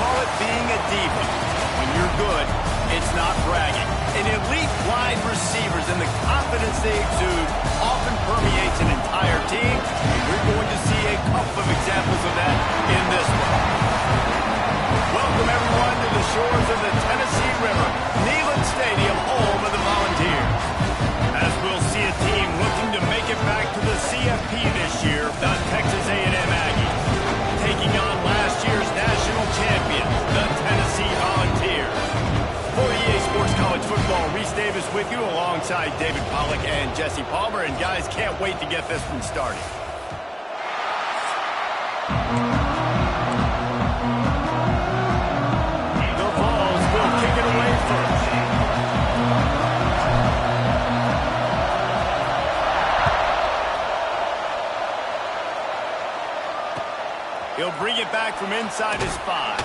call it being a diva. When you're good, it's not bragging. And elite wide receivers and the confidence they exude often permeates an entire team. We're going to see a couple of examples of that in this one. Welcome, everyone, to the shores of the Tennessee River, Neyland Stadium, home of the Volunteers. As we'll see a team looking to make it back to the CFP this year, the Texas A&M Aggies, taking on last year's national champions, the Tennessee Volunteers. For EA Sports College Football, Reese Davis with you alongside David Pollack and Jesse Palmer. And guys, can't wait to get this one started. The Vols will kick it away first. He'll bring it back from inside his 5.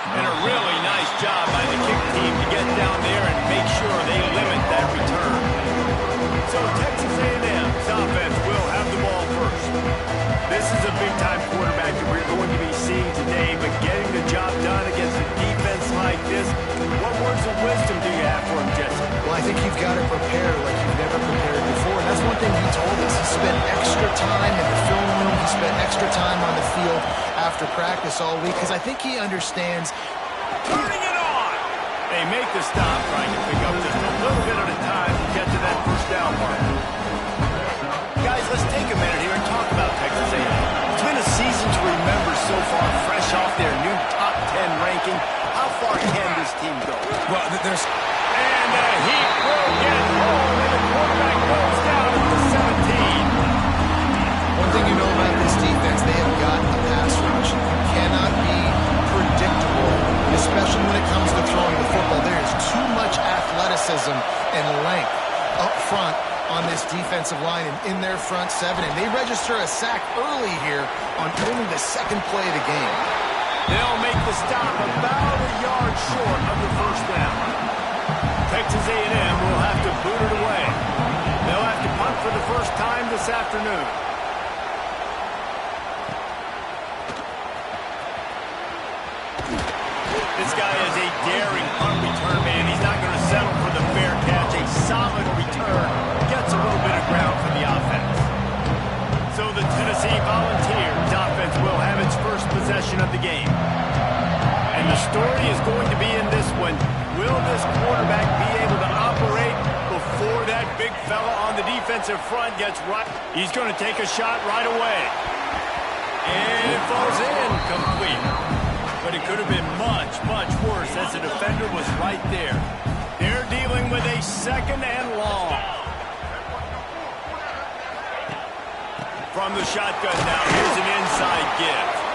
And a really nice job by the kick team to get down there and make sure they limit that return. So Texas A&M's offense will have the ball first. This is a big-time quarterback that we're going to be seeing today, but getting the job done against a defense like this, what words of wisdom do you have for him, Jesse? Well, I think you've got to prepare like you've never prepared before. And that's one thing he told us. He spent extra time in the film room. He spent extra time on the field after practice all week because I think he understands. Turning it on! They make the stop, trying to pick up just a little bit at a time to get to that first down mark. Guys, let's take a minute here and talk about Texas A&M. It's been a season to remember so far, fresh off their new top 10 ranking. How far can this team go? Well, there's... And the Heat will get home, and the quarterback goes down at the 17. One thing you know about this defense, they have got a pass rush. You cannot be predictable, especially when it comes to throwing the football. There is too much athleticism and length up front on this defensive line and in their front 7. And they register a sack early here on only the second play of the game. They'll make the stop about a yard short of the first down. Texas A&M will have to boot it away. They'll have to punt for the first time this afternoon. This guy is a daring punt return man. He's not going to settle for the fair catch. A solid return gets a little bit of ground for the offense. So the Tennessee Volunteers offense will have its first possession of the game. And the story is going to be in this one. Will this quarterback be able to operate before that big fella on the defensive front gets right? He's going to take a shot right away. And it falls in complete. But it could have been much, much worse as the defender was right there. They're dealing with a second and long. From the shotgun now, here's an inside gift.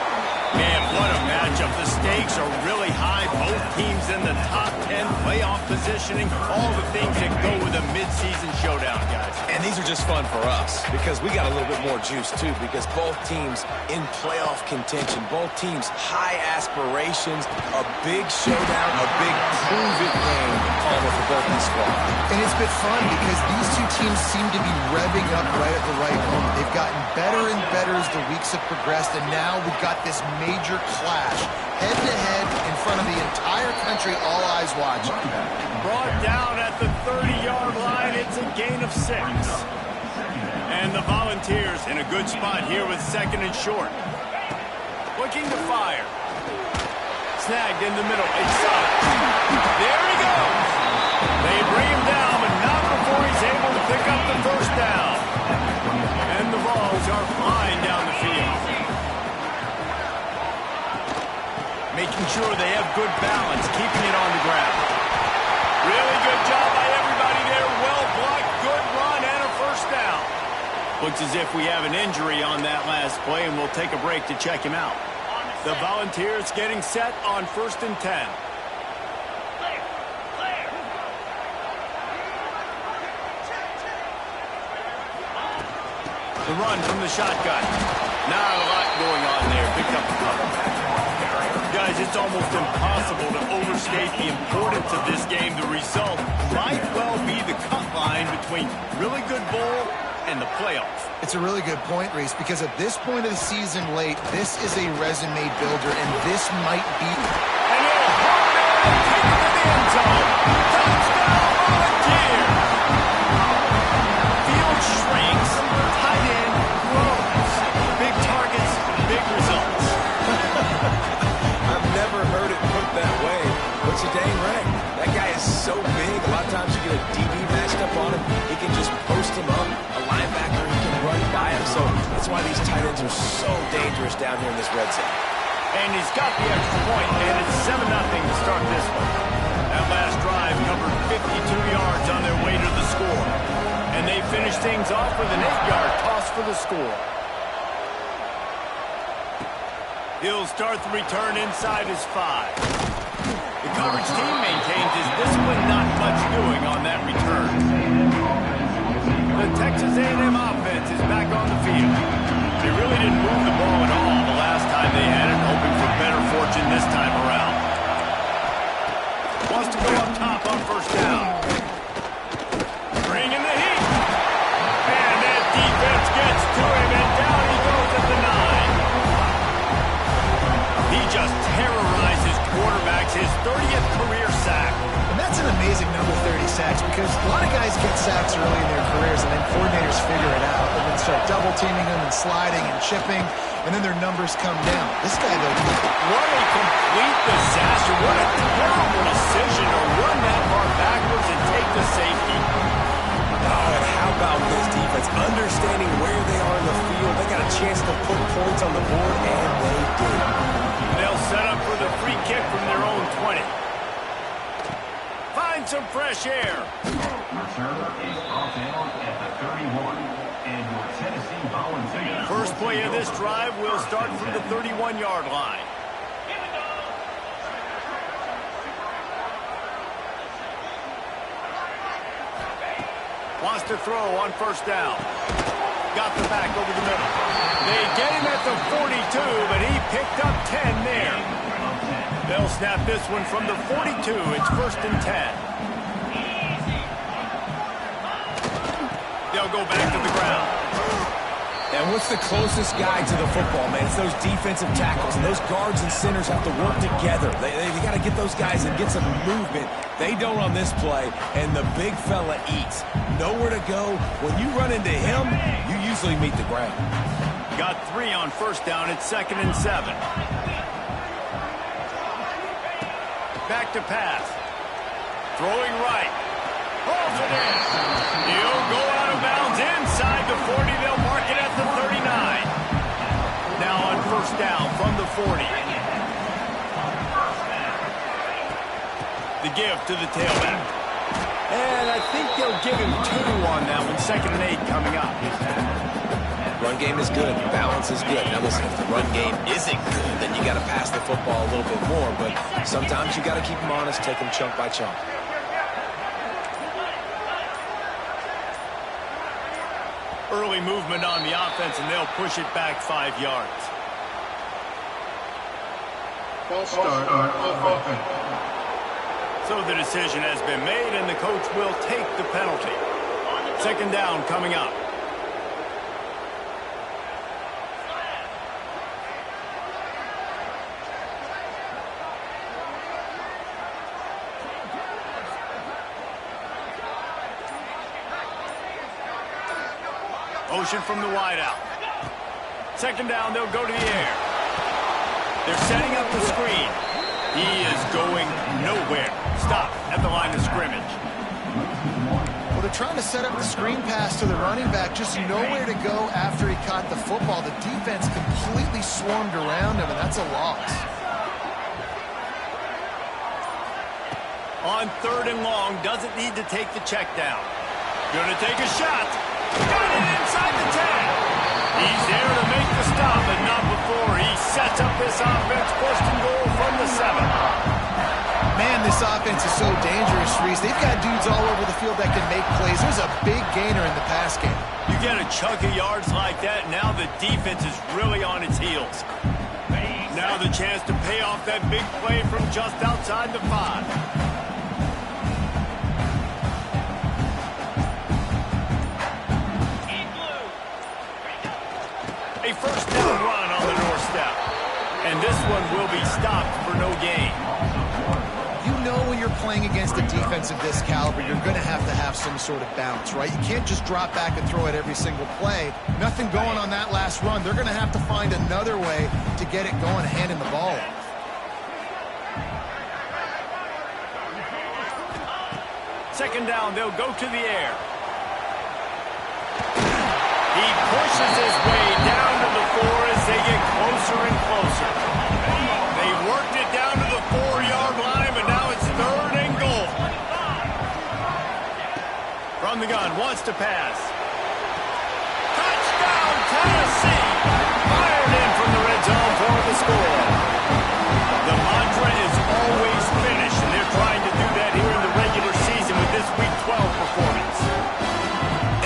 Man, what a matchup. The stakes are really high. Both teams in the top 10 playoff positioning. All the things that go with a midseason showdown, guys. And these are just fun for us because we got a little bit more juice, too, because both teams in playoff contention, both teams high aspirations, a big showdown, a big prove-it game for both these squads. And it's been fun because these two teams seem to be revving up right at the right moment. They've gotten better and better as the weeks have progressed, and now we've got this major clash, head-to-head in front of the entire country, all eyes watching. Brought down at the 30-yard line, it's a gain of 6. And the Volunteers in a good spot here with second and short. Looking to fire. Snagged in the middle. It's up. There he goes. They bring him down, but not before he's able to pick up the first down. And the Vols are flying down the field. Making sure they have good balance, keeping it on the ground. Really good job by everybody there. Well blocked, good run, and a first down. Looks as if we have an injury on that last play, and we'll take a break to check him out. The Volunteers getting set on 1st and 10. The run from the shotgun. Not a lot going on there. Picked up the cover. Guys, it's almost impossible to overstate the importance of this game. The result might well be the cut line between really good bowl and the playoffs. It's a really good point, Reese, because at this point of the season late, this is a resume builder, and this might be... And he'll hold it and take it to the end zone. Touchdown, Volunteer! Field shrinks, tight end grows. Big targets, big results. I've never heard it put that way, but you're dang right. That guy is so big, a lot of times you get a DB matched up on him. He can just post him up. A linebacker, he can run by him. So that's why these tight ends are so dangerous down here in this red zone. And he's got the extra point, and it's 7-0 to start this one. That last drive covered 52 yards on their way to the score. And they finish things off with an 8-yard toss for the score. He'll start the return inside his 5. The coverage team maintains his discipline, not much doing on that return. The Texas A&M offense is back on the field. They really didn't move the ball at all the last time they had it, hoping for better fortune this time around. Wants to go up top on first down. Bringing the heat. And that defense gets to him, and down he goes at the 9. He just terrorizes quarterbacks, his 30th career sack. And that's an amazing number, 30 sacks, because a lot of guys get sacks early in their careers, and then coordinators figure it out, and then start double-teaming them and sliding and chipping, and then their numbers come down. This guy, though, what a complete disaster. What a terrible decision to run that far backwards and take the safety. Oh, and how about this defense? Understanding where they are in the field. They got a chance to put points on the board, and they did. They'll set up for the free kick from their own 20. Find some fresh air. First play of this drive will start from the 31-yard line. Wants to throw on first down. Got the back over the middle. They get him at the 42, but he picked up 10 there. They'll snap this one from the 42. It's 1st and 10. They'll go back to the ground. And what's the closest guy to the football, man? It's those defensive tackles, and those guards and centers have to work together. They got to get those guys and get some movement. They don't on this play, and the big fella eats. Nowhere to go. When you run into him, you usually meet the ground. Got 3 on first down. It's 2nd and 7. Back to pass. Throwing right. Hauls it in. He'll go out of bounds inside the 40. They'll mark it at the 39. Now on first down from the 40. The give to the tailback. And I think they'll give him 2 on that one. 2nd and 8 coming up. Run game is good. Balance is good. Now listen, if the run game isn't good, then you got to pass the football a little bit more. But sometimes you got to keep them honest, take them chunk by chunk. Early movement on the offense, and they'll push it back 5 yards. False start on offense. So the decision has been made, and the coach will take the penalty. 2nd down coming up. Motion from the wideout. 2nd down, they'll go to the air. They're setting up the screen. He is going nowhere. Stop at the line of scrimmage. Well, they're trying to set up the screen pass to the running back, just nowhere to go after he caught the football. The defense completely swarmed around him, and that's a loss. On 3rd and long, doesn't need to take the check down. Gonna take a shot. Got it inside the 10. He's there to make the stop, but not before he sets up this offense. 1st and goal from the 7. Man, this offense is so dangerous, Reese. They've got dudes all over the field that can make plays. There's a big gainer in the pass game. You get a chunk of yards like that, now the defense is really on its heels. Now the chance to pay off that big play from just outside the 5. A first down run on the doorstep. And this one will be stopped for no gain. You know when you're playing against a defense of this caliber, you're going to have some sort of bounce, right? You can't just drop back and throw it every single play. Nothing going on that last run. They're going to have to find another way to get it going, handing the ball off. Second down, they'll go to the air. He pushes his way down to the 4 as they get closer and closer. They worked it down to the 4-yard line, but now it's 3rd and goal. From the gun, wants to pass. Touchdown, Tennessee! Fired in from the red zone for the score. The mantra is always finish, and they're trying to do that here in the regular season with this Week 12 performance.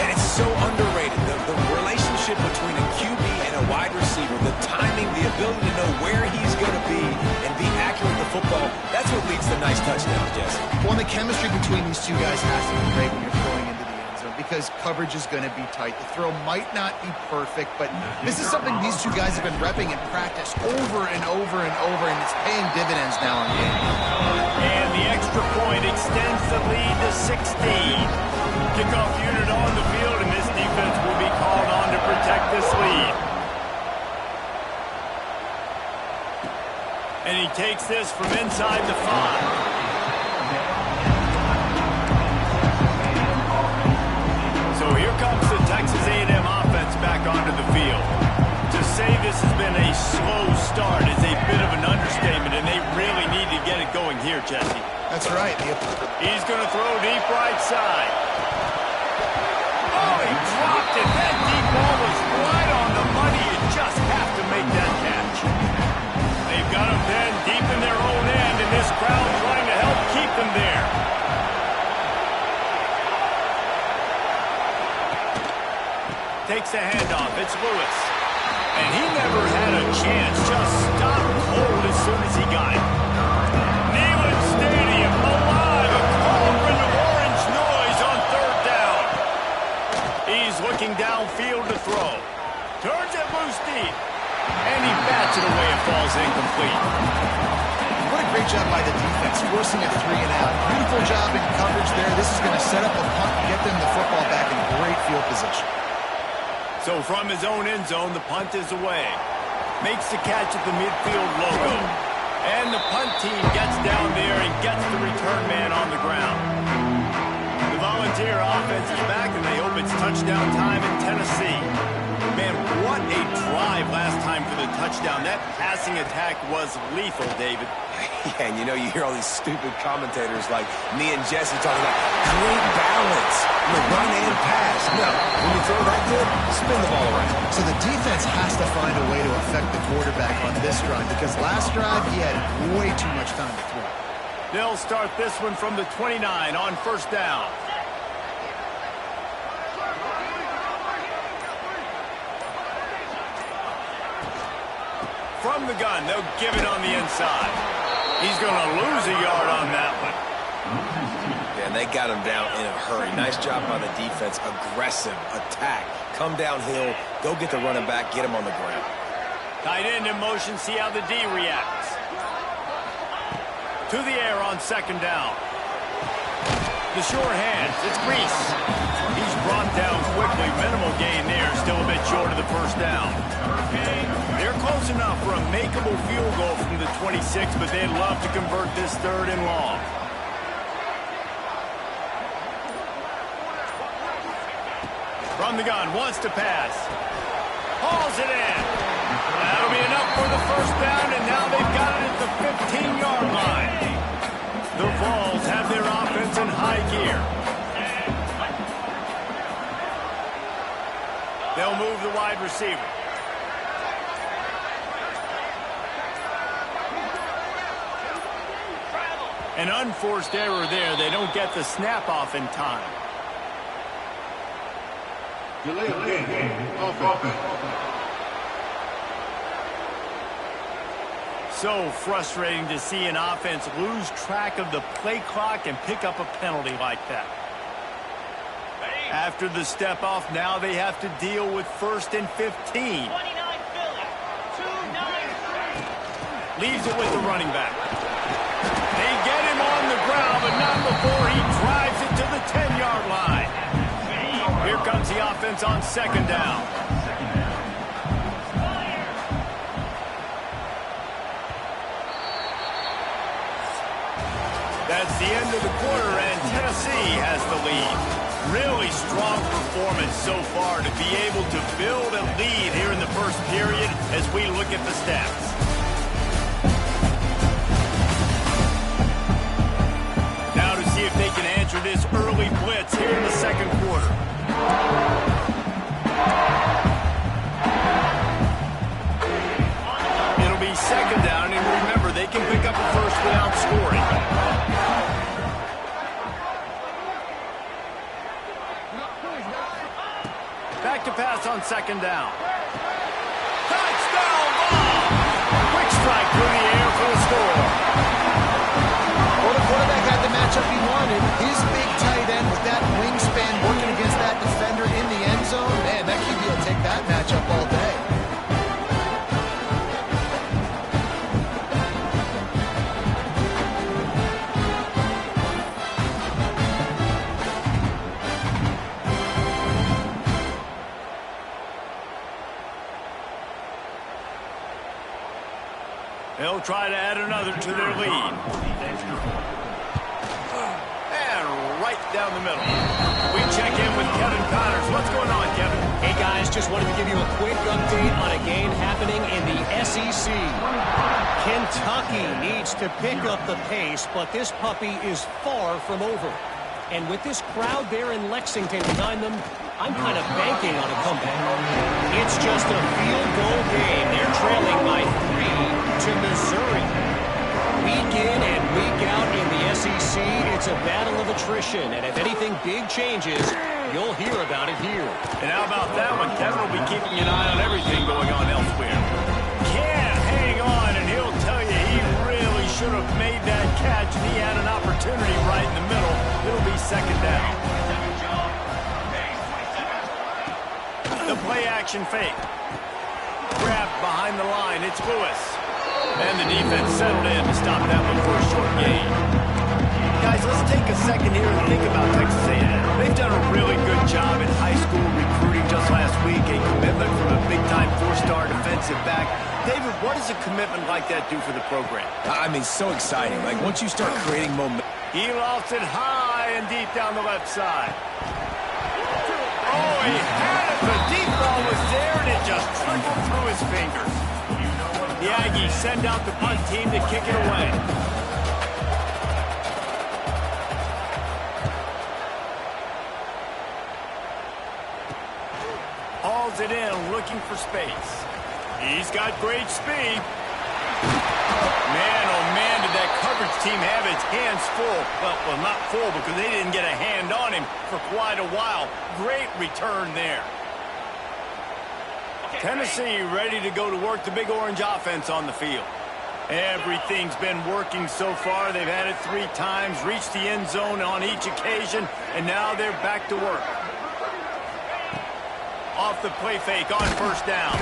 And it's so underrated. The relationship between a QB and a wide receiver, the timing, the ability to know where he's going to be and be accurate with the football, that's what leads to nice touchdowns, Jesse. Well, the chemistry between these two guys has to be great when you're throwing into the end zone because coverage is going to be tight. The throw might not be perfect, but this is something these two guys have been repping in practice over and over and over, and it's paying dividends now in game. And the extra point extends the lead to 16. Kickoff unit on the field, and this defense will be called on to protect this lead. And he takes this from inside the 5. So here comes the Texas A&M offense back onto the field. To say this has been a slow start is a bit of an understatement, and they really need to get it going here, Jesse. That's right. He's going to throw deep right side. Oh, he dropped it. That deep ball was right on the money. You just have to make that catch. They've got him then deep in their own end, and this crowd trying to help keep them there. Takes the handoff. It's Lewis. And he never had a chance. Just stopped cold as soon as he got it. Neyland Stadium alive. A cauldron of orange noise on 3rd down. He's looking downfield to throw. Turns it loose deep. And he bats it away. It falls incomplete. What a great job by the defense, forcing a 3 and out. Beautiful job in coverage there. This is going to set up a punt and get them the football back in great field position. So from his own end zone, the punt is away. Makes the catch at the midfield logo. And the punt team gets down there and gets the return man on the ground. The Volunteer offense is back, and they hope it's touchdown time in Tennessee. Man, what a drive last time for the touchdown. That passing attack was lethal, David. Yeah, and you know, you hear all these stupid commentators like me and Jesse talking about great balance, run and pass. No, when you throw that good, spin the ball around. So the defense has to find a way to affect the quarterback on this drive because last drive he had way too much time to throw. They'll start this one from the 29 on 1st down. From the gun, they'll give it on the inside. He's going to lose a yard on that one. Yeah, and they got him down in a hurry. Nice job by the defense. Aggressive attack. Come downhill, go get the running back, get him on the ground. Tight end in motion, see how the D reacts. To the air on 2nd down. The sure hands, it's Reese. He's brought down quickly. Minimal gain there, still a bit short of the 1st down. They're close enough for a makeable field goal from the 26, but they'd love to convert this 3rd and long. From the gun, wants to pass. Hauls it in. That'll be enough for the 1st down, and now they've got it at the 15-yard line. The Vols have their offense in high gear. They'll move the wide receiver. An unforced error there. They don't get the snap off in time. Delay of game. Offense. So frustrating to see an offense lose track of the play clock and pick up a penalty like that. After the step off, now they have to deal with 1st and 15. Leaves it with the running back. They get him on the ground, but not before he drives it to the 10-yard line. Here comes the offense on second down. That's the end of the quarter, and Tennessee has the lead. Really strong performance so far to be able to build a lead here in the first period as we look at the stats. Now to see if they can answer this early blitz here in the second quarter. It'll be second down, and remember, they can pick up a first without scoring. Back to pass on second down. Touchdown ball! Quick strike through the air for the score. Well, the quarterback had the matchup he wanted. His big tight end with that wingspan working against that defender in the end zone. Man, that QB will take that matchup all day. They'll try to add another to their lead. And right down the middle. We check in with Kevin Connors. What's going on, Kevin? Hey, guys, just wanted to give you a quick update on a game happening in the SEC. Kentucky needs to pick up the pace, but this puppy is far from over. And with this crowd there in Lexington behind them, I'm kind of banking on a comeback. It's just a field goal game. They're trailing by 3 to Missouri. Week in and week out in the SEC, it's a battle of attrition. And if anything big changes, you'll hear about it here. And how about that one? Kevin will be keeping an eye on everything going on elsewhere. Can't hang on, and he'll tell you he really should have made that catch, and he had an opportunity right in the middle. It'll be second down. The play-action fake. Grabbed behind the line. It's Lewis. And the defense settled in to stop that one for a short gain. Guys, let's take a second here and think about Texas A&M. They've done a really good job in high school recruiting just last week. A commitment from a big-time four-star defensive back. David, what does a commitment like that do for the program? I mean, so exciting. Like, once you start creating momentum. He lost it high and deep down the left side. Oh, he had it. The deep ball was there, and it just trickled through his fingers. The Aggies send out the punt team to kick it away. Hauls it in, looking for space. He's got great speed. Man, oh man, did that coverage team have its hands full. Well, not full because they didn't get a hand on him for quite a while. Great return there. Tennessee ready to go to work the Big Orange offense on the field. Everything's been working so far. They've had it 3 times, reached the end zone on each occasion, and now they're back to work. Off the play fake on first down.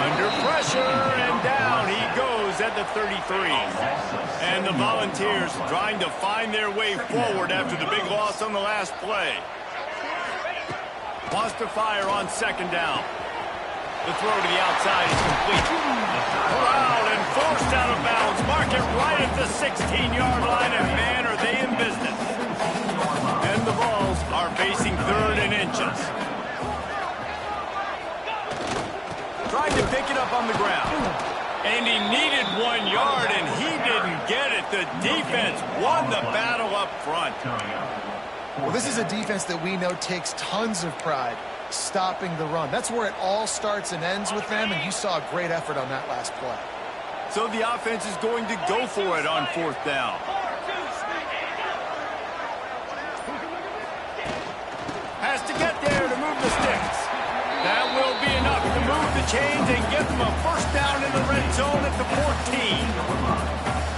Under pressure, and down he goes at the 33. And the Volunteers trying to find their way forward after the big loss on the last play. Wants to fire on second down. The throw to the outside is complete. Corralled and forced out of bounds. Mark it right at the 16-yard line, and man, are they in business. And the Vols are facing third and inches. Tried to pick it up on the ground. And he needed 1 yard, and he didn't get it. The defense won the battle up front. Well, this is a defense that we know takes tons of pride stopping the run. That's where it all starts and ends with them, and you saw a great effort on that last play. So the offense is going to go for it on fourth down. Has to get there to move the sticks. That will be enough to move the chains and get them a first down in the red zone at the 14.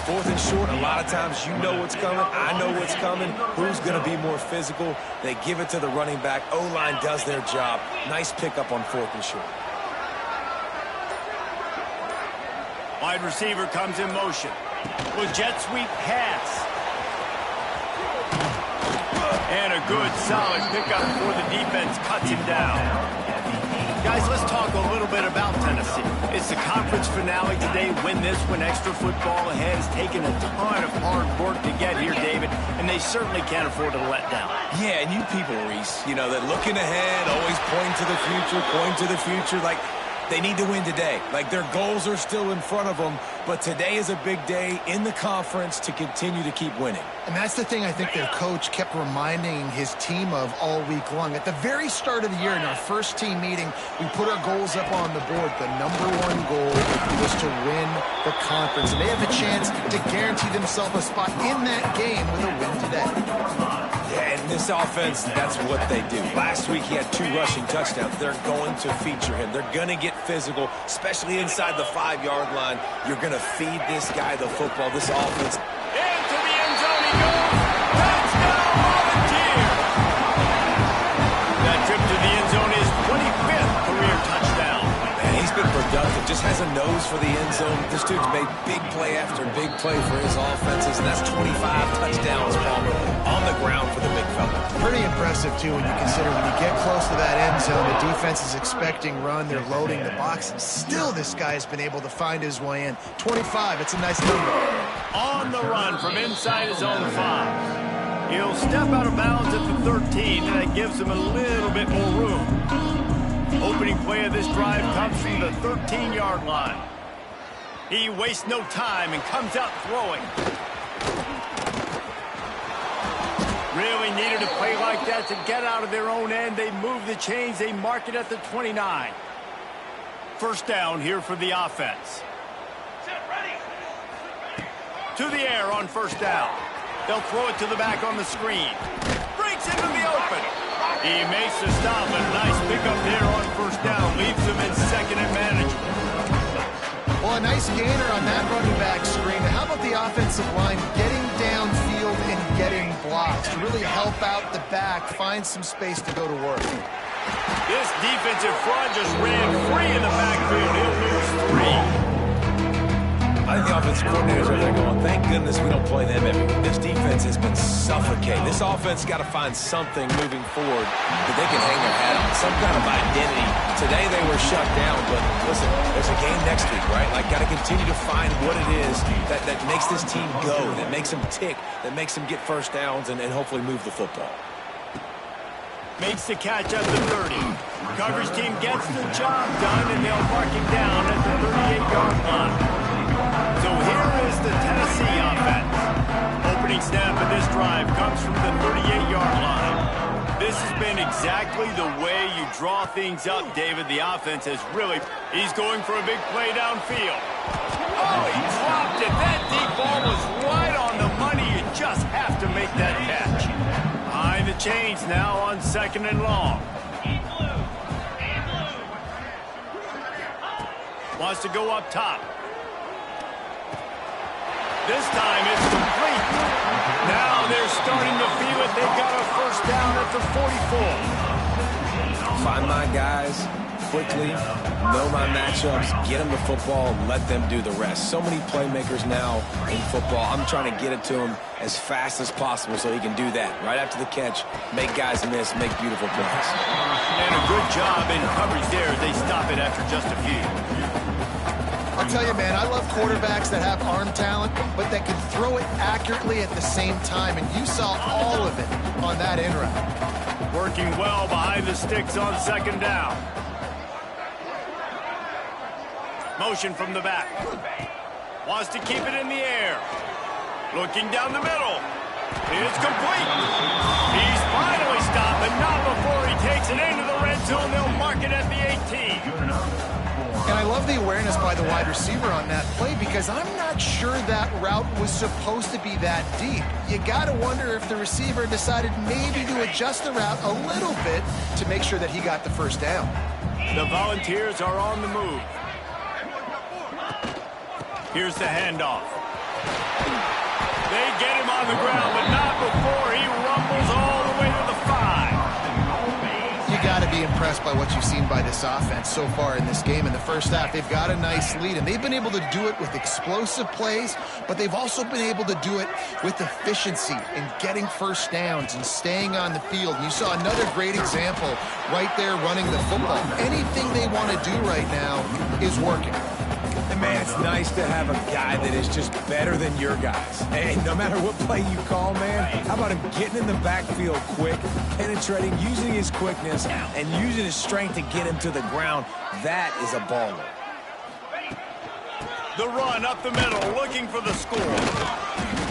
4th and short, a lot of times you know what's coming. I know what's coming. Who's going to be more physical? They give it to the running back. O-line does their job. Nice pickup on 4th and short. Wide receiver comes in motion. With jet sweep pass. And a good, solid pickup before the defense cuts him down. Guys, let's talk a little bit about Tennessee. It's the conference finale today. Win this, win extra football ahead. It's taken a ton of hard work to get here, David, and they certainly can't afford to let down. Yeah, and you people, Reese, you know, that looking ahead, always pointing to the future, like, they need to win today. Like, their goals are still in front of them, but today is a big day in the conference to continue to keep winning. And that's the thing I think their coach kept reminding his team of all week long. At the very start of the year in our first team meeting, we put our goals up on the board. The #1 goal was to win the conference. And they have a chance to guarantee themselves a spot in that game with a win today. Yeah, and this offense, that's what they do. Last week he had 2 rushing touchdowns. They're going to feature him. They're going to get physical, especially inside the 5-yard line. You're going to feed this guy the football, this offense. Into the end zone he goes. Touchdown, Volunteer. That trip to the end zone is 25th career touchdown. Man, he's been productive. Just has a nose for the end zone. This dude's made big play after big play for his offenses, and that's 25 touchdowns, Palmer, on the ground for the big fella. Pretty impressive, too, when you consider when you get close to that end zone, the defense is expecting run, they're loading the box, and still this guy has been able to find his way in. 25, it's a nice number. On the run from inside his own 5. He'll step out of bounds at the 13, and that gives him a little bit more room. Opening play of this drive comes from the 13-yard line. He wastes no time and comes out throwing. Really needed a play like that to get out of their own end. They move the chains. They mark it at the 29. First down here for the offense. To the air on first down. They'll throw it to the back on the screen. Breaks into the open. He makes the stop, and a nice pickup there on first down. Leaves him in second and manageable. Well, a nice gainer on that running back screen. How about the offensive line getting downfield and getting blocks to really help out the back, find some space to go to work? This defensive front just ran free in the backfield. He'll lose 3. I think the offensive coordinators are there going, thank goodness we don't play them every week. This defense has been suffocating. This offense got to find something moving forward that they can hang their hat on, some kind of identity. Today they were shut down, but listen, there's a game next week, right? Like, got to continue to find what it is that makes this team go, that makes them tick, that makes them get first downs and hopefully move the football. Makes the catch at the 30. Coverage team gets the job done, and they'll mark him down at the 38-yard line. So here is the Tennessee offense. Opening snap of this drive comes from the 38-yard line. This has been exactly the way you draw things up, David. The offense has really... He's going for a big play downfield. Oh, he dropped it. That deep ball was right on the money. You just have to make that catch. Behind the chains now on second and long. Wants to go up top. This time it's complete. Now they're starting to feel it. They've got a first down at the 44. Find my guys quickly, know my matchups, get them the football, let them do the rest. So many playmakers now in football. I'm trying to get it to him as fast as possible so he can do that. Right after the catch, make guys miss, make beautiful plays. And a good job in coverage there. They stop it after just a few. I'll tell you, man, I love quarterbacks that have arm talent, but that can throw it accurately at the same time, and you saw all of it on that in route. Working well behind the sticks on second down. Motion from the back. Wants to keep it in the air. Looking down the middle. It's complete. He's finally stopped, but not before he takes it into the red zone. They'll mark it at the 18. And I love the awareness by the wide receiver on that play because I'm not sure that route was supposed to be that deep. You got to wonder if the receiver decided maybe to adjust the route a little bit to make sure that he got the first down. The Volunteers are on the move. Here's the handoff. They get him on the ground, but not before he rumbles all the way to the 5. You got to be impressed impressed by what you've seen by this offense so far in this game. In the first half, they've got a nice lead, and they've been able to do it with explosive plays, but they've also been able to do it with efficiency and getting first downs and staying on the field. You saw another great example right there running the football. Anything they want to do right now is working. And man, it's nice to have a guy that is just better than your guys. Hey, no matter what play you call, man, how about him getting in the backfield quick, penetrating, using his quickness, and using his strength to get him to the ground? That is a baller. The run up the middle, looking for the score.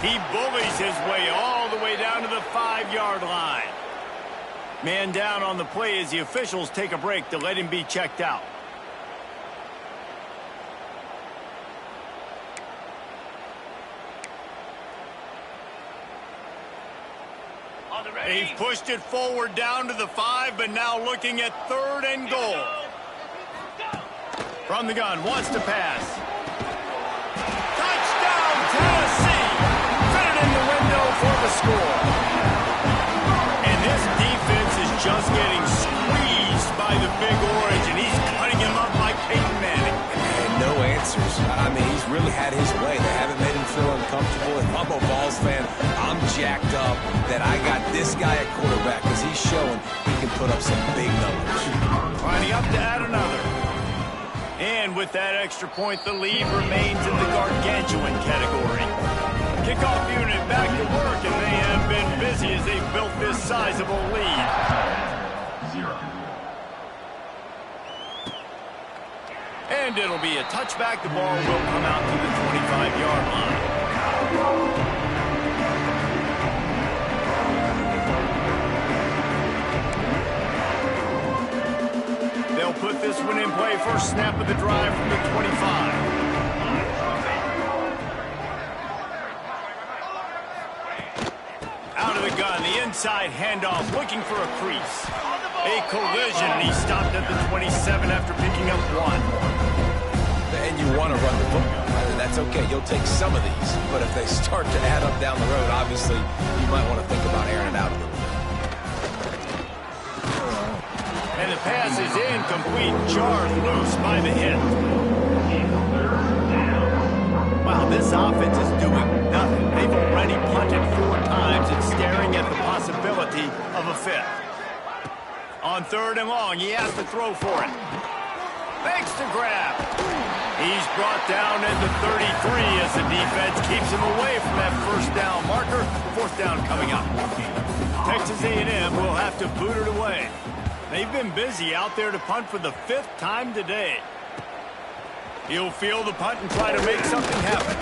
He bullies his way all the way down to the 5-yard line. Man down on the play as the officials take a break to let him be checked out. They've pushed it forward down to the 5, but now looking at 3rd and goal. From the gun, wants to pass. Touchdown, Tennessee! Fit it in the window for the score. And this defense is just getting squeezed by the Big Orange, and he's cutting him up like Peyton Manning. And no answers. I mean, he's really had his way. They haven't made him feel uncomfortable. If I'm a Vols fan, I'm jacked up that I got this guy at quarterback because he's showing he can put up some big numbers. Lining up to add another. And with that extra point, the lead remains in the gargantuan category. Kickoff unit back to work, and they have been busy as they've built this sizable lead. 0. And it'll be a touchback. The ball will come out to the 25-yard line. They'll put this one in play. First snap of the drive from the 25. Out of the gun, the inside handoff, looking for a crease. A collision, and he stopped at the 27 after picking up 1. And you want to run the football. That's okay. You'll take some of these. But if they start to add up down the road, obviously, you might want to think about airing it out a little bit. And the pass is incomplete, jarred loose by the hit. Wow, this offense is doing nothing. They've already punted 4 times and staring at the possibility of a 5th. On 3rd and long, he has to throw for it. Makes the grab. He's brought down at the 33 as the defense keeps him away from that first down marker. 4th down coming up. Texas A&M will have to boot it away. They've been busy out there to punt for the 5th time today. He'll field the punt and try to make something happen.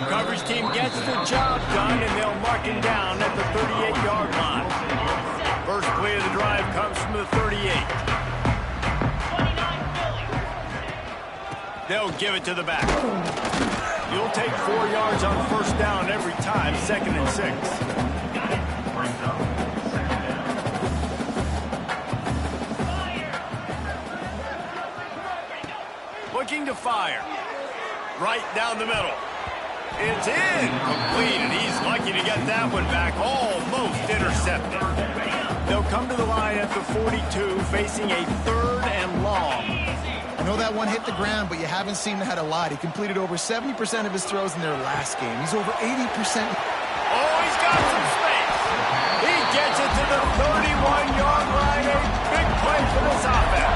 Coverage team gets the job done, and they'll mark him down at the 38-yard line. First play of the drive comes from the 38. They'll give it to the back. You'll take 4 yards on 1st down every time, 2nd and 6. Looking to fire. Right down the middle. It's incomplete, and he's lucky to get that one back. Almost intercepted. They'll come to the line at the 42, facing a 3rd and long. I know that one hit the ground, but you haven't seen that a lot. He completed over 70% of his throws in their last game. He's over 80%. Oh, he's got some space. He gets it to the 31-yard line. A big play for this offense.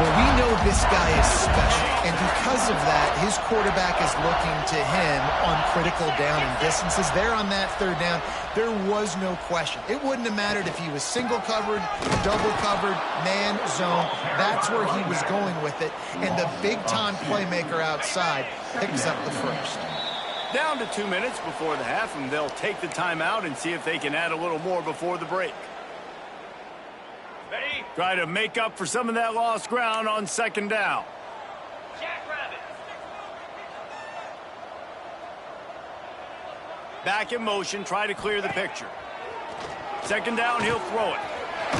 Well, we know this guy is special, and because of that, his quarterback is looking to him on critical down and distances. There on that 3rd down, there was no question. It wouldn't have mattered if he was single covered, double covered, man, zone. That's where he was going with it, and the big-time playmaker outside picks up the first. Down to 2 minutes before the half, and they'll take the timeout and see if they can add a little more before the break. Ready? Try to make up for some of that lost ground on 2nd down. Back in motion, try to clear the picture. 2nd down, he'll throw it.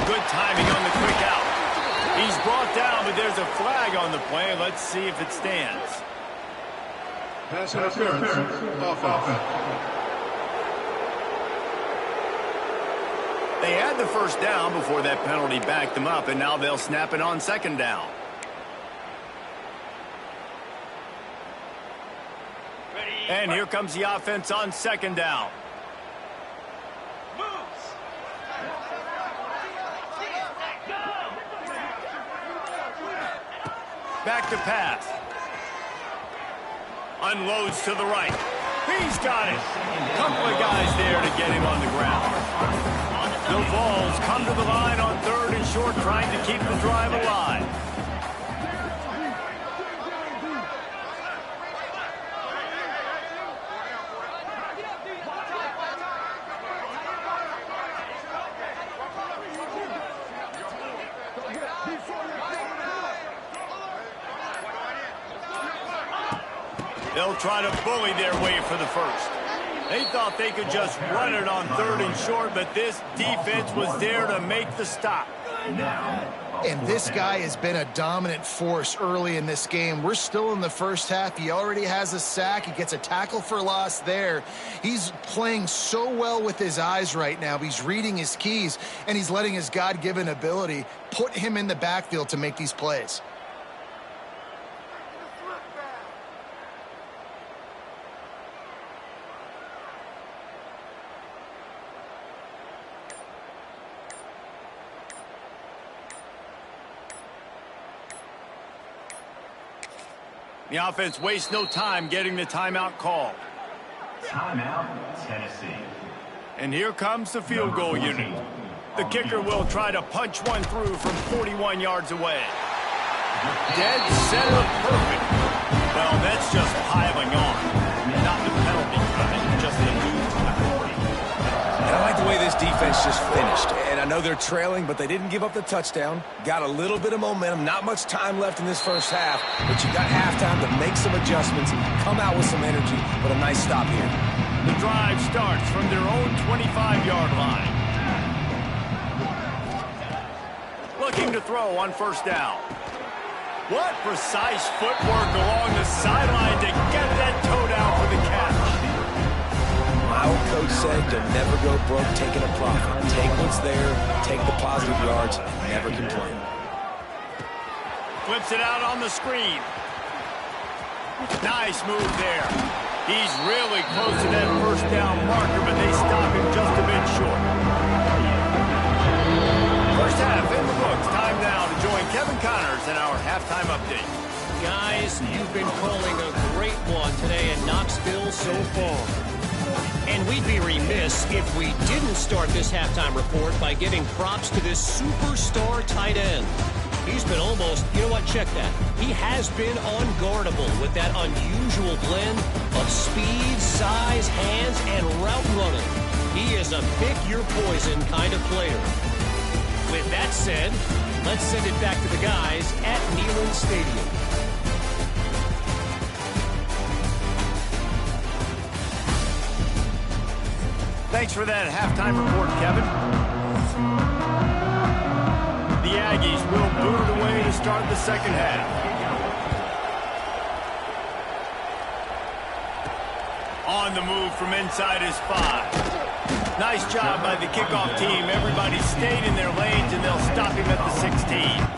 Good timing on the quick out. He's brought down, but there's a flag on the play. Let's see if it stands. Pass interference. Offense. They had had the first down before that penalty backed them up, and now they'll snap it on second down. And here comes the offense on second down. Back to pass. Unloads to the right. He's got it. Couple of guys there to get him on the ground. The Vols come to the line on third and short, trying to keep the drive alive. They'll try to bully their way for the first. They thought they could just run it on third and short, but this defense was there to make the stop. And this guy has been a dominant force early in this game. We're still in the first half. He already has a sack. He gets a tackle for loss there. He's playing so well with his eyes right now. He's reading his keys, and he's letting his God-given ability put him in the backfield to make these plays. The offense wastes no time getting the timeout called. Timeout, Tennessee. And here comes the field goal unit. The kicker will try to punch one through from 41 yards away. Dead center perfect. Well, that's just piling on. Not the penalty kind, just the new time. And I like the way this defense just finished. And I know they're trailing, but they didn't give up the touchdown. Got a little bit of momentum. Not much time left in this first half, but you got halftime to make some adjustments, come out with some energy, but a nice stop here. The drive starts from their own 25-yard line. Looking to throw on first down. What precise footwork along the sideline to get that toe down for the catch. My old coach said you'll never go broke taking a profit. Take what's there, take the positive yards, and never complain. Flips it out on the screen. Nice move there. He's really close to that first down marker, but they stop him just a bit short. First half in the books. Time now to join Kevin Connors in our halftime update. Guys, you've been calling a great one today in Knoxville so far. And we'd be remiss if we didn't start this halftime report by giving props to this superstar tight end. He's been almost, you know what, check that. He has been unguardable with that unusual blend of speed, size, hands, and route running. He is a pick-your-poison kind of player. With that said, let's send it back to the guys at Neyland Stadium. Thanks for that halftime report, Kevin. The Aggies will boot it away to start the second half. On the move from inside his 5. Nice job by the kickoff team. Everybody stayed in their lanes, and they'll stop him at the 16.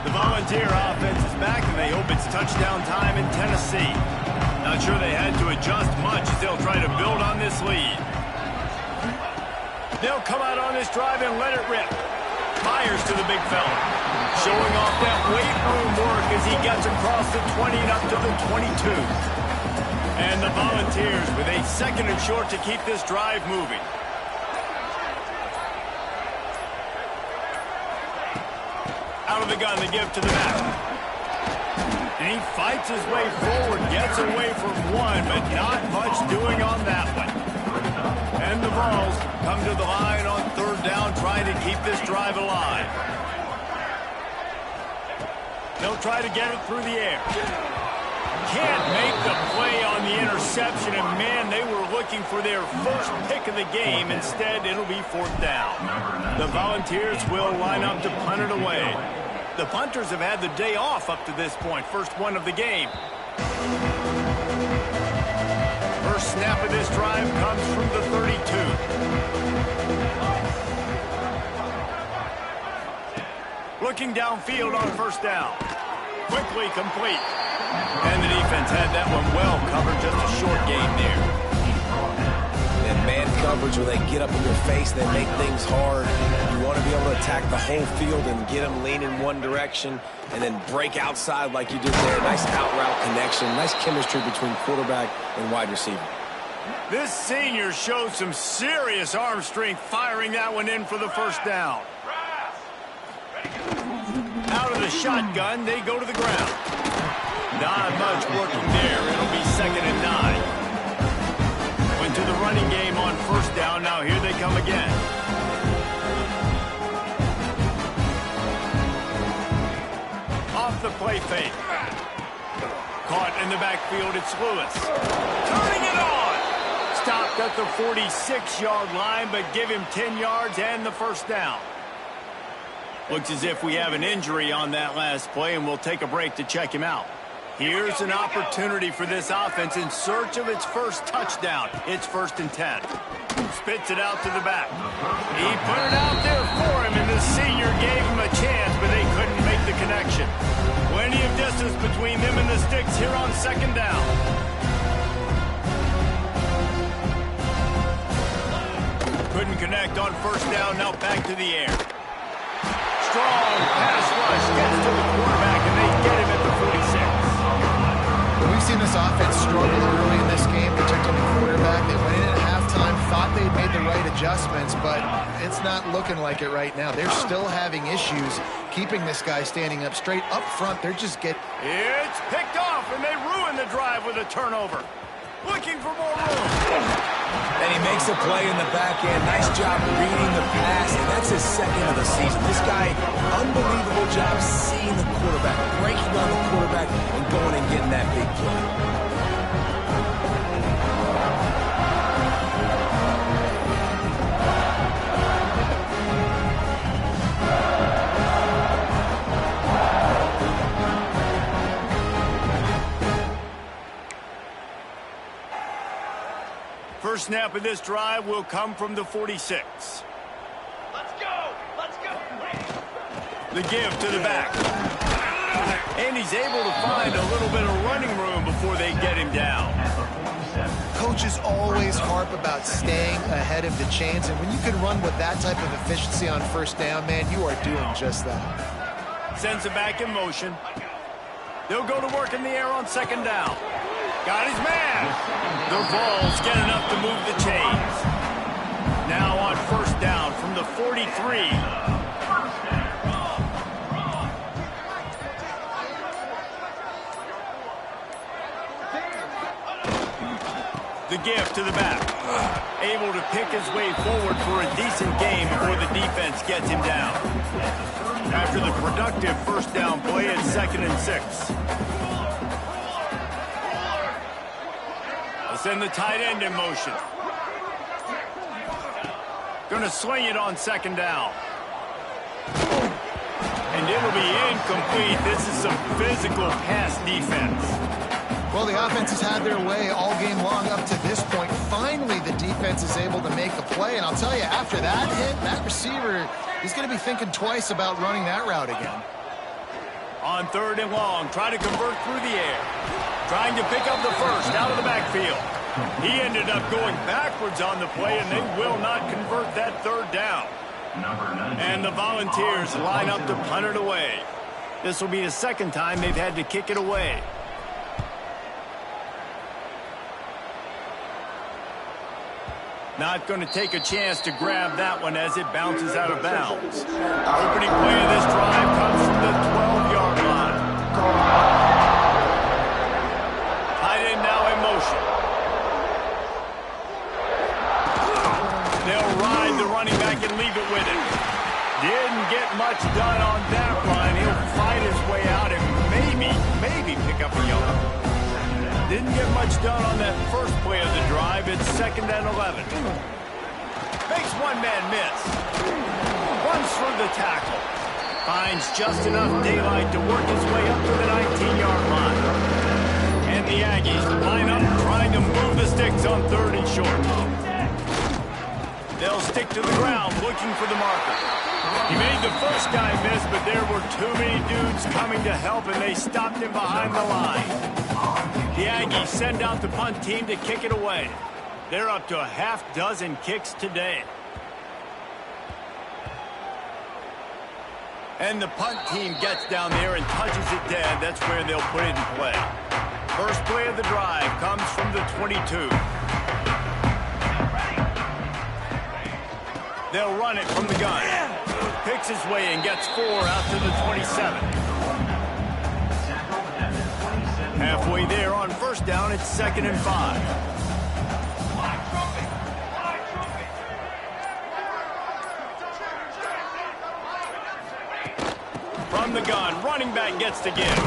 The Volunteer offense is back, and they hope it's touchdown time in Tennessee. Not sure they had to adjust much as they'll try to build on this lead. They'll come out on this drive and let it rip. Fires to the big fella. Showing off that weight room work as he gets across the 20 and up to the 22. And the Volunteers with a second and short to keep this drive moving. Out of the gun, they give to the back. And he fights his way forward, gets away from one, but not much doing on that one. And the Vols come to the line on third down, trying to keep this drive alive. They'll try to get it through the air. Can't make the play on the interception, and man, they were looking for their first pick of the game. Instead, it'll be fourth down. The Volunteers will line up to punt it away. The punters have had the day off up to this point, first one of the game. First snap of this drive comes from the 32. Looking downfield on first down. Quickly complete. And the defense had that one well covered, just a short gain there. And man coverage, where they get up in your face, they make things hard. You want to be able to attack the whole field and get them lean in one direction and then break outside like you did there. Nice out route connection, nice chemistry between quarterback and wide receiver. This senior showed some serious arm strength firing that one in for the first down. Out of the shotgun, they go to the ground. Not much working there. It'll be 2nd and 9. Went to the running game on first down. Now here they come again. Off the play fake. Caught in the backfield, it's Lewis. Turning it on! Stopped at the 46-yard line, but give him 10 yards and the first down. Looks as if we have an injury on that last play, and we'll take a break to check him out. Here's an opportunity for this offense in search of its first touchdown. It's 1st and 10. Spits it out to the back. He put it out there for him, and the senior gave him a chance, but they couldn't make the connection. Plenty of distance between them and the sticks here on 2nd down. Couldn't connect on first down, now back to the air. Strong pass rush gets to the quarterback, and they get him at the 46. We've seen this offense struggle early in this game, protecting the quarterback. They went in at halftime, thought they'd made the right adjustments, but it's not looking like it right now. They're still having issues keeping this guy standing up straight. Up front, they're just getting... It's picked off, and they ruin the drive with a turnover. Looking for more room. And he makes a play in the back end. Nice job reading the pass, and that's his 2nd of the season. This guy, unbelievable job seeing the quarterback, breaking on the quarterback, and going and getting that big play. First snap of this drive will come from the 46. Let's go! Let's go! The give to the back. And he's able to find a little bit of running room before they get him down. Coaches always harp about staying ahead of the chains, and when you can run with that type of efficiency on first down, man, you are doing just that. Sends it back in motion. They'll go to work in the air on 2nd down. Got his man. The Vols get enough to move the chains. Now on first down from the 43. The give to the back. Able to pick his way forward for a decent gain before the defense gets him down. After the productive first down play, it's 2nd and 6. Send the tight end in motion. Gonna swing it on 2nd down. And it'll be incomplete. This is some physical pass defense. Well, the offense has had their way all game long up to this point. Finally, the defense is able to make a play. And I'll tell you, after that hit, that receiver, he's going to be thinking twice about running that route again. On 3rd and long, try to convert through the air. Trying to pick up the first out of the backfield. He ended up going backwards on the play, and they will not convert that 3rd down. And the Volunteers line up to punt it away. This will be the 2nd time they've had to kick it away. Not going to take a chance to grab that one as it bounces out of bounds. Opening play of this drive comes from the 12-yard line. Tight end now in motion. They'll ride the running back and leave it with him. Didn't get much done on that run. He'll fight his way out and maybe pick up a yard. Didn't get much done on that first play of the drive. It's 2nd and 11. Makes one man miss. Runs through the tackle. Finds just enough daylight to work his way up to the 19-yard line. And the Aggies line up trying to to move the sticks on 3rd and short. They'll stick to the ground looking for the marker. He made the first guy miss, but there were too many dudes coming to help, and they stopped him behind the line. The Aggies send out the punt team to kick it away. They're up to a half-dozen kicks today. And the punt team gets down there and touches it dead. That's where they'll put it in play. First play of the drive comes from the 22. They'll run it from the gun. Picks his way and gets 4 out to the 27. Halfway there on first down, it's 2nd and 5. From the gun, running back gets to give.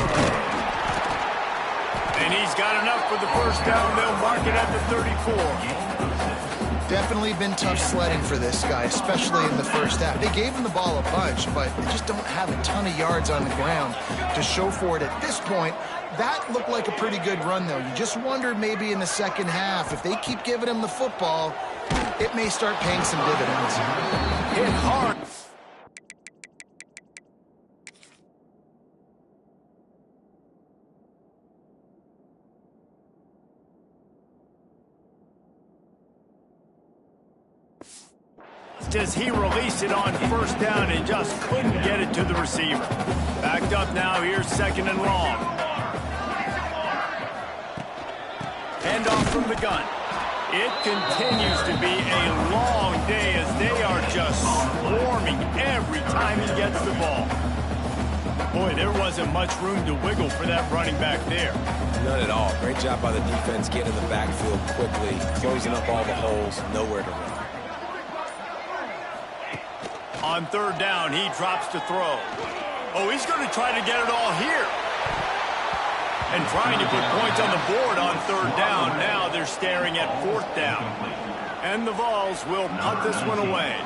And he's got enough for the first down. They'll mark it at the 34. Definitely been tough sledding for this guy, especially in the first half. They gave him the ball a bunch, but they just don't have a ton of yards on the ground to show for it at this point. That looked like a pretty good run, though. You just wonder maybe in the second half, if they keep giving him the football, it may start paying some dividends. Hit hard. As he released it on first down and just couldn't get it to the receiver. Backed up now, here's 2nd and long. Handoff from the gun. It continues to be a long day as they are just swarming every time he gets the ball. Boy, there wasn't much room to wiggle for that running back there. None at all. Great job by the defense getting in the backfield quickly, closing up all the holes, nowhere to run. On 3rd down, he drops to throw. Oh, he's going to try to get it all here. And trying to put points on the board on 3rd down. Now they're staring at 4th down. And the Vols will punt this one away.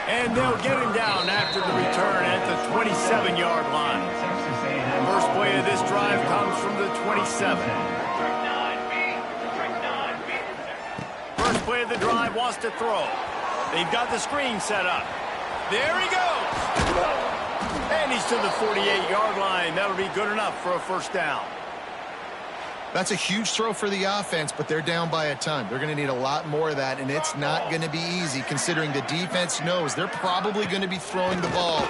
And they'll get him down after the return at the 27-yard line. First play of this drive comes from the 27. First play of the drive wants to throw. They've got the screen set up. There he goes. And he's to the 48-yard line. That'll be good enough for a first down. That's a huge throw for the offense, but they're down by a ton. They're going to need a lot more of that, and it's not going to be easy considering the defense knows they're probably going to be throwing the ball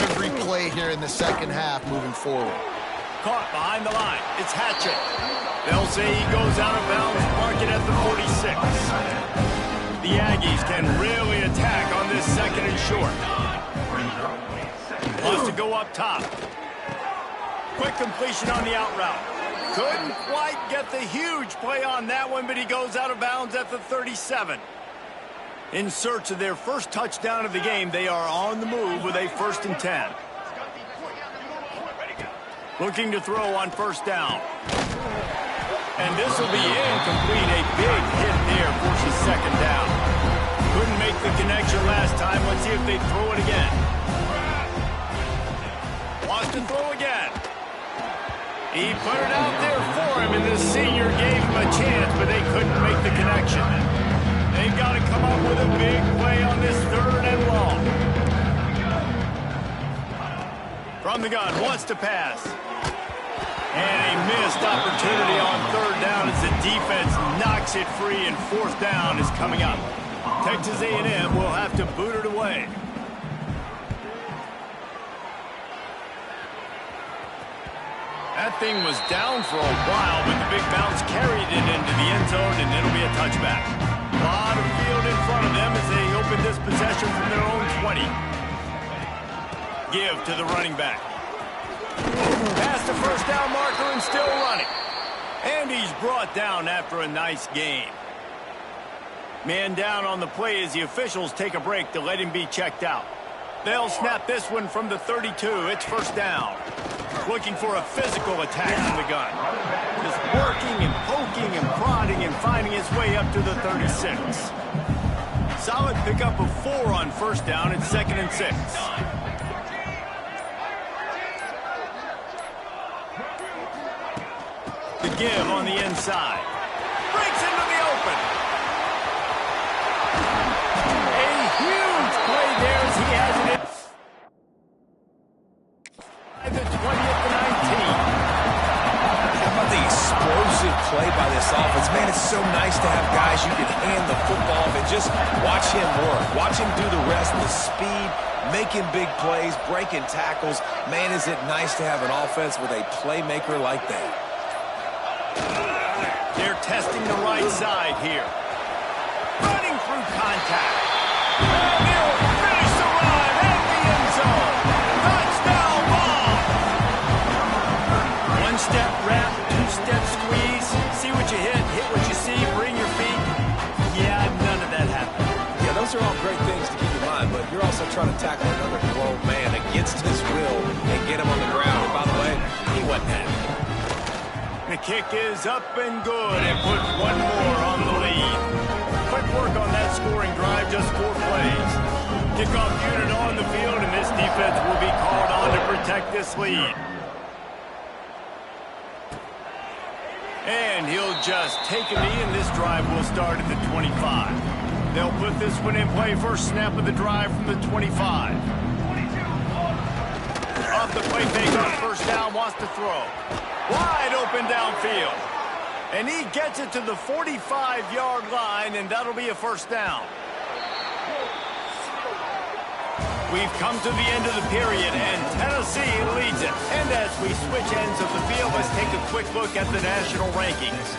every play here in the second half moving forward. Caught behind the line. It's Hatchett. They'll say he goes out of bounds, mark it at the 46. The Aggies can really attack on this 2nd and short. Wants to go up top. Quick completion on the out route. Couldn't quite get the huge play on that one, but he goes out of bounds at the 37. In search of their first touchdown of the game, they are on the move with a 1st and 10. Looking to throw on first down. And this will be incomplete. A big hit there forces 2nd down. Couldn't make the connection last time. Let's see if they throw it again. Wants to throw again. He put it out there for him, and the senior gave him a chance, but they couldn't make the connection. They've got to come up with a big play on this 3rd and long. From the gun, wants to pass. And a missed opportunity on 3rd down as the defense knocks it free, and 4th down is coming up. Texas A&M will have to boot it away. That thing was down for a while, but the big bounce carried it into the end zone, and it'll be a touchback. A lot of field in front of them as they open this possession from their own 20. Give to the running back. Past the first down marker and still running. And he's brought down after a nice game. Man down on the play as the officials take a break to let him be checked out. They'll snap this one from the 32. It's first down. Looking for a physical attack from the gun. Just working and poking and prodding and finding his way up to the 36. Solid pickup of 4 on first down and 2nd and 6. The give on the inside. Breaks into the open. A huge play there as he has it at the 20th to 19. How about the explosive play by this offense? Man, it's so nice to have guys you can hand the football off and just watch him work. Watch him do the rest, the speed, making big plays, breaking tackles. Man, is it nice to have an offense with a playmaker like that. They're testing the right side here. Running through contact. And they'll finish the run at the end zone. Touchdown ball. One-step wrap, two-step squeeze. See what you hit what you see, bring your feet. Yeah, none of that happened. Yeah, those are all great things to keep in mind, but you're also trying to tackle another grown man against his will and get him on the ground. And by the way, he wasn't happy. The kick is up and good and puts one more on the lead. Quick work on that scoring drive, just 4 plays. Kickoff unit on the field, and this defense will be called on to protect this lead. And he'll just take a knee, and this drive will start at the 25. They'll put this one in play first snap of the drive from the 25. Off the play fake on first down, wants to throw. Wide open downfield. And he gets it to the 45-yard line, and that'll be a first down. We've come to the end of the period, and Tennessee leads it. And as we switch ends of the field, let's take a quick look at the national rankings.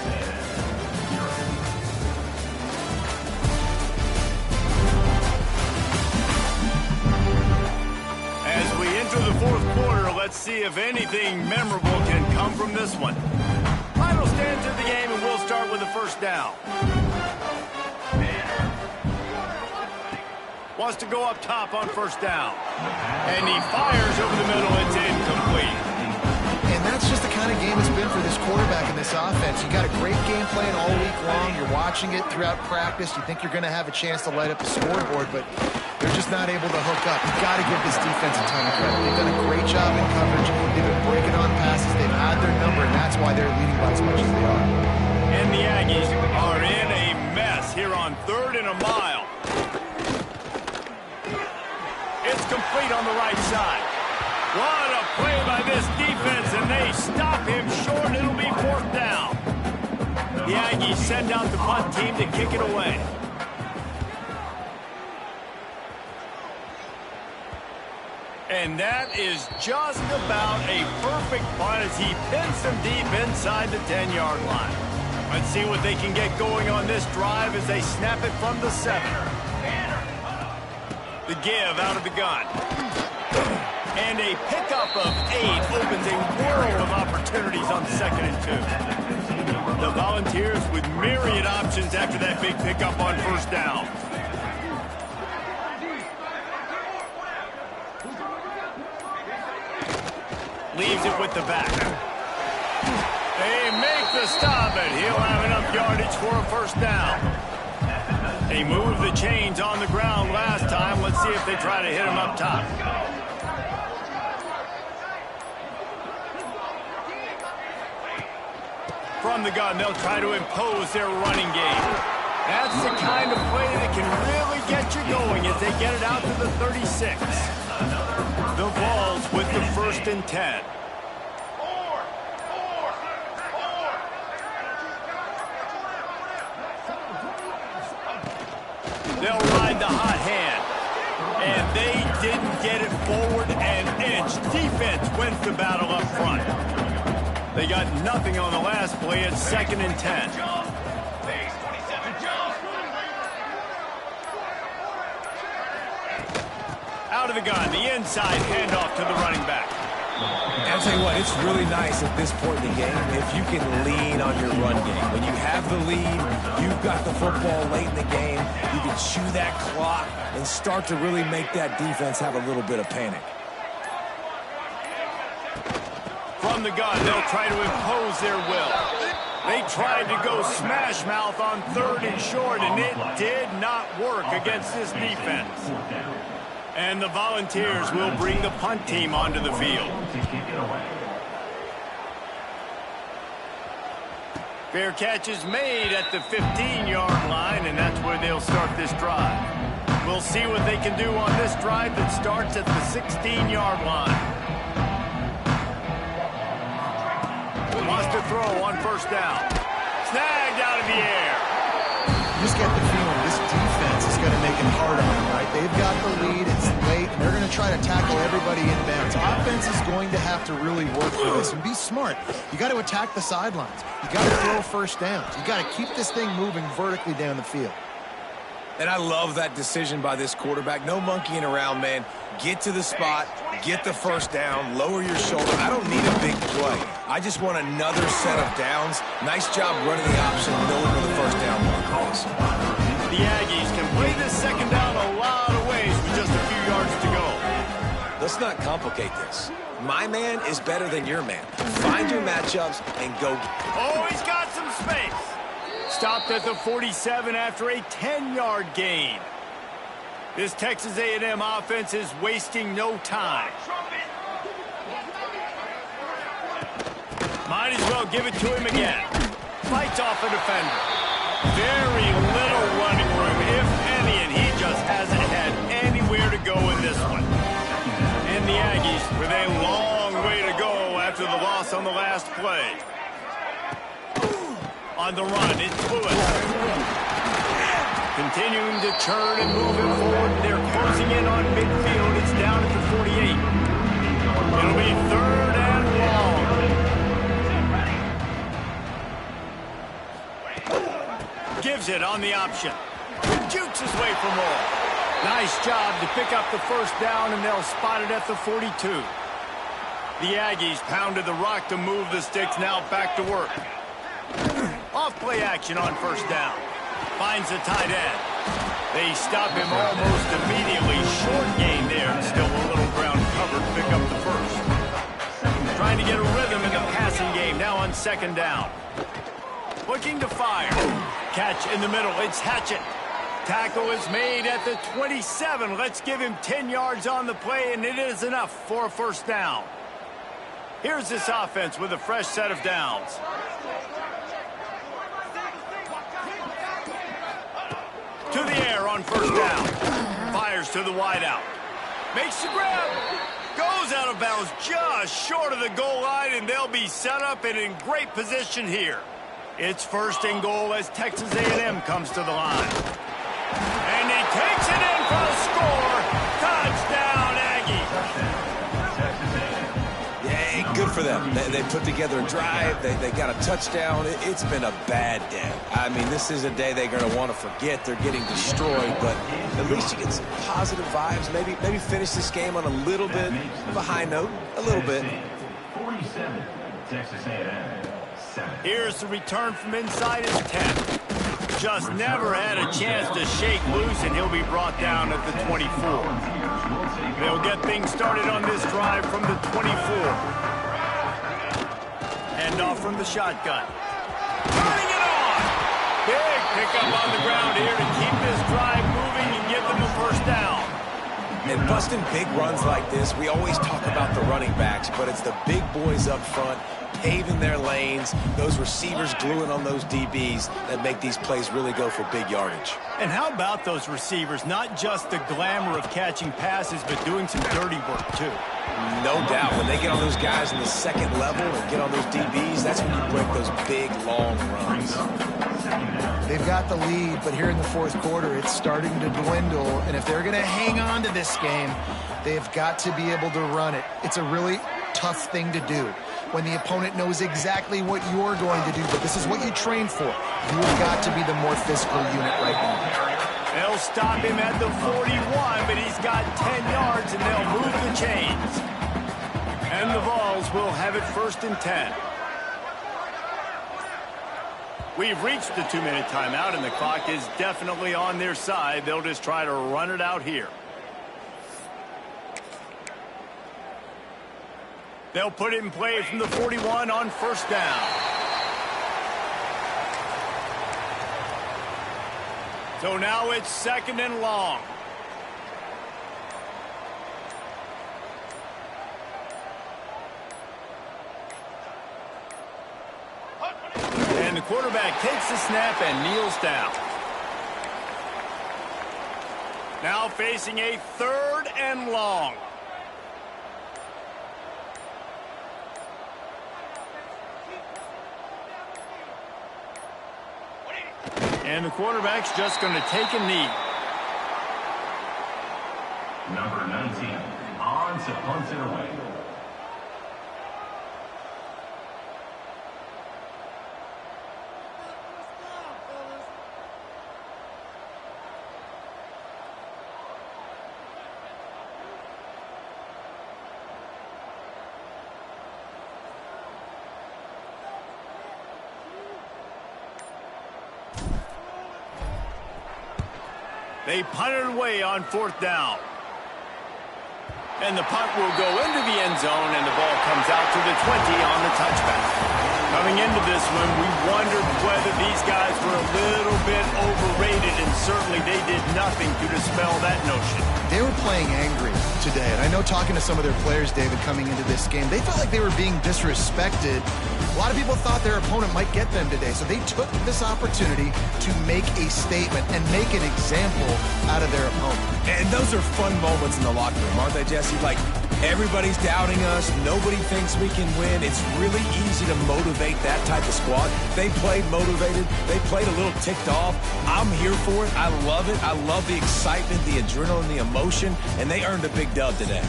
As we enter the 4th quarter, let's see if anything memorable can come from this one. Final stands of the game, and we'll start with the first down. Wants to go up top on first down. And he fires over the middle. It's incomplete. And that's just the kind of game it's been for this quarterback in this offense. You got a great game plan all week long. You're watching it throughout practice. You think you're going to have a chance to light up the scoreboard, but they're just not able to hook up. You've got to give this defense a ton of credit. They've done a great job in coverage. They've been breaking on passes. They've had their number, and that's why they're leading by as much as they are. And the Aggies are in a mess here on 3rd and a mile. It's complete on the right side. What a play by this defense, and they stop him short. It'll be 4th down. The Aggies send out the punt team to kick it away. And that is just about a perfect punt as he pins them deep inside the 10-yard line. Let's see what they can get going on this drive as they snap it from the 7. The give out of the gun. And a pickup of 8 opens a world of opportunities on 2nd and 2. The Volunteers with myriad options after that big pickup on first down. Leaves it with the back. They make the stop, and he'll have enough yardage for a first down. They moved the chains on the ground last time. Let's see if they try to hit him up top. From the gun, they'll try to impose their running game. That's the kind of play that can really get you going as they get it out to the 36. The Vols with the 1st and 10. They'll ride the hot hand. And they didn't get it forward an inch. Defense wins the battle up front. They got nothing on the last play. It's 2nd and 10. Out of the gun, the inside handoff to the running back. I'll tell you what, it's really nice at this point in the game if you can lean on your run game. When you have the lead, you've got the football late in the game, you can chew that clock and start to really make that defense have a little bit of panic. From the gun, they'll try to impose their will. They tried to go smash mouth on 3rd and short, and it did not work against this defense. And the Volunteers will bring the punt team onto the field. Fair catch is made at the 15-yard line, and that's where they'll start this drive. We'll see what they can do on this drive that starts at the 16-yard line. Wants to throw on 1st down. Snagged out of the air. You just get the feeling this defense is going to make it hard on them, right? They've got the lead. It's late, and they're going to try to tackle everybody in bounds. Offense is going to have to really work for this and be smart. You got to attack the sidelines. You got to throw 1st downs. You got to keep this thing moving vertically down the field. And I love that decision by this quarterback. No monkeying around, man. Get to the spot, get the 1st down, lower your shoulder. I don't need a big play. I just want another set of downs. Nice job running the option, knowing where the 1st down marker is. The Aggies can play this 2nd down a lot of ways with just a few yards to go. Let's not complicate this. My man is better than your man. Find your matchups and go. Oh, he's got some space. Stopped at the 47 after a 10-yard gain. This Texas A&M offense is wasting no time. Might as well give it to him again. Fights off a defender. Very little running room, if any, and he just hasn't had anywhere to go in this one. And the Aggies with a long way to go after the loss on the last play. On the run, it's Lewis. Continuing to churn and move it forward. They're closing in on midfield. It's down at the 48. It'll be 3rd and long. Gives it on the option. Jukes his way for more. Nice job to pick up the 1st down, and they'll spot it at the 42. The Aggies pounded the rock to move the sticks. Now back to work. Off play action on 1st down. Finds the tight end. They stop him almost immediately. Short gain there, and still a little ground covered to pick up the 1st. Trying to get a rhythm in the passing game now on 2nd down. Looking to fire. Catch in the middle. It's Hatchett. Tackle is made at the 27. Let's give him 10 yards on the play, and it is enough for a 1st down. Here's this offense with a fresh set of downs. To the air on 1st down. Fires to the wideout. Makes the grab. Goes out of bounds just short of the goal line, and they'll be set up and in great position here. It's 1st and goal as Texas A&M comes to the line. And he takes it in for the score. Touchdown, Aggie. Yeah, good for them. They put together a drive. They got a touchdown. It's been a bad day. I mean, this is a day they're going to want to forget. They're getting destroyed, but at least you get some positive vibes. Maybe finish this game on a little bit of a high note. A little bit. 47, Texas A&M. Here's the return from inside his 10. Just never had a chance to shake loose, and he'll be brought down at the 24. They'll get things started on this drive from the 24. Hand off from the shotgun. Turning it on! Big pickup on the ground here to keep this drive moving and give them a 1st down. And busting big runs like this, we always talk about the running backs, but it's the big boys up front paving their lanes, those receivers gluing on those DBs that make these plays really go for big yardage. And how about those receivers? Not just the glamour of catching passes, but doing some dirty work, too. No doubt. When they get on those guys in the 2nd level and get on those DBs, that's when you break those big, long runs. They've got the lead, but here in the 4th quarter, it's starting to dwindle. And if they're going to hang on to this game, they've got to be able to run it. It's a really tough thing to do when the opponent knows exactly what you're going to do, but this is what you train for. You've got to be the more physical unit right now. They'll stop him at the 41, but he's got 10 yards, and they'll move the chains. And the Vols will have it 1st and 10. We've reached the 2-minute timeout, and the clock is definitely on their side. They'll just try to run it out here. They'll put it in play from the 41 on 1st down. So now it's 2nd and long. And the quarterback takes the snap and kneels down. Now facing a 3rd and long. And the quarterback's just going to take a knee. Number 19, on to punt it away. They punt it away on 4th down. And the punt will go into the end zone, and the ball comes out to the 20 on the touchback. Coming into this one, we wondered whether these guys were a little bit overrated, and certainly they did nothing to dispel that notion. They were playing angry today, and I know talking to some of their players, David, coming into this game, they felt like they were being disrespected. A lot of people thought their opponent might get them today, so they took this opportunity to make a statement and make an example out of their opponent. And those are fun moments in the locker room, aren't they, Jesse? Like, everybody's doubting us. Nobody thinks we can win. It's really easy to motivate that type of squad. They played motivated. They played a little ticked off. I'm here for it. I love it. I love the excitement, the adrenaline, the emotion, and they earned a big dub today.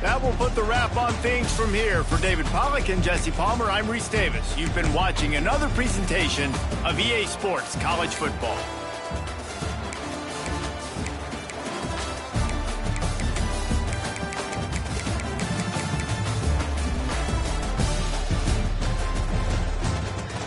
That will put the wrap on things from here. For David Pollack and Jesse Palmer, I'm Reese Davis. You've been watching another presentation of EA Sports College Football.